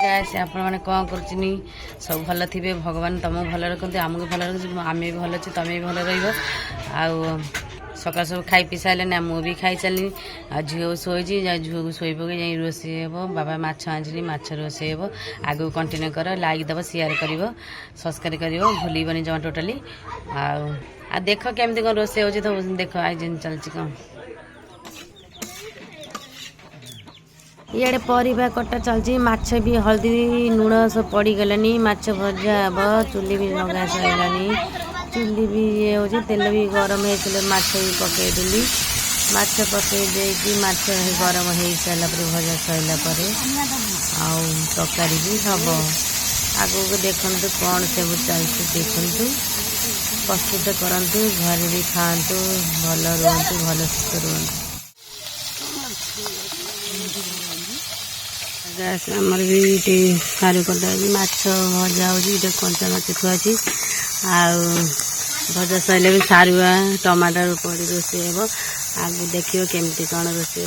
Guys आपण मैंने कौन कर सब भल थे भगवान तुमको भल रखते आमको भल रख आम भी भल अच्छे तुम्हें भी भल रहा सका सब खाई पी सारे ना मुझे खाई सारे आ झील शोची झील को शोई पक जा रोसे हे बाबा माछ आँचि माछ रोसे हे आगे कंटिन्यू कर लाइक दब शेयर कर सब्सक्राइब कर भूलबनी जमा टोटाली आ देख केमती कौन रोसे हो तो देख आज चलती कौन इे परिवा कटा चलती माछ भी हल्दी लुण सब पड़गलानी माछ भजा हे चुली भी लगा सारानी चुली भी ये हो तेल भी गरम होते माछ भी पकईदेली माछ पकईदे माछ गरम हो सारा भजा सरला तरकारी भी हम आगू देखु कौन सब चलती देखु प्रस्तुत करूँ घर भी खातु भल रुहतु भल सुस्थ रुहतु आमर भी सारू कटा माछ भजा हो कंचा माछ थुआची भजा सैले भी सारुआ टमाटर पड़ी रोसे हे आगू देखियो केमती कौन रोसे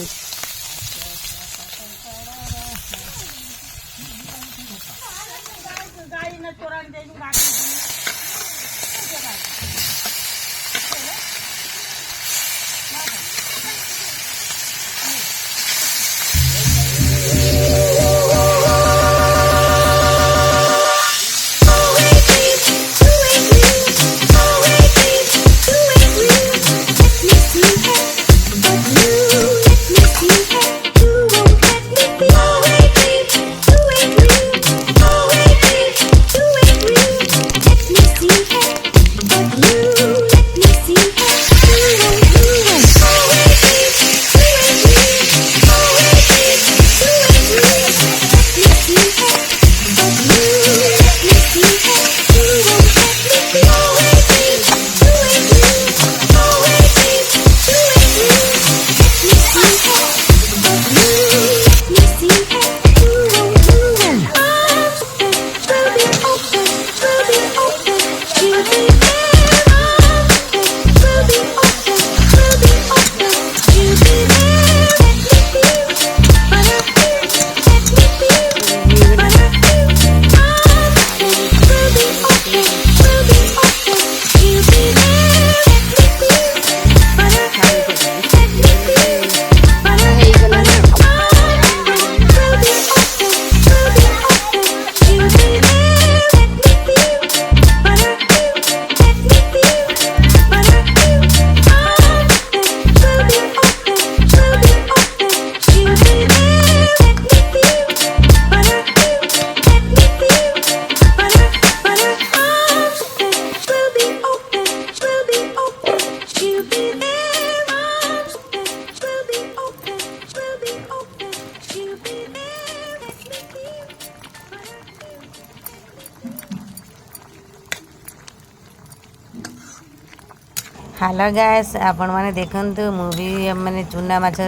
हेलो गाइस आपण माने देखंतु मूवी माने चुना माछ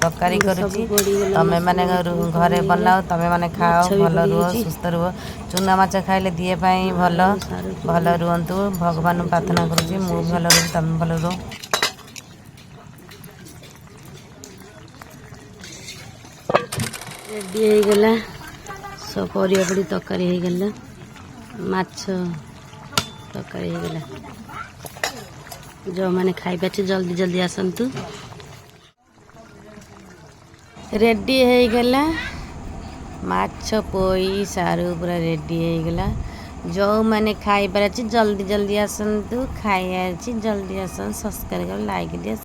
तरकारी करूची तमे माने घरे बनाओ तमे माने खाओ भल रुह सुस्थ रुह चुना माछ खाइले दिए पाई भल भल रुहंतु भगवान प्रार्थना करूची मु भल रुह तमे भल रुह रेडी हो गला सब परिया पड़ी तरकारी हो गला माछ तरकारी हो गला जो मैंने खाई पाचे जल्दी जल्दी आसतु रेडी हो गला माछ पोई सारू पूरा रेडी हो गला जो मैंने खाई पारे जल्दी जल्दी आसतु खाई जल्दी आसन सब्सक्राइब कर लाइक दिए।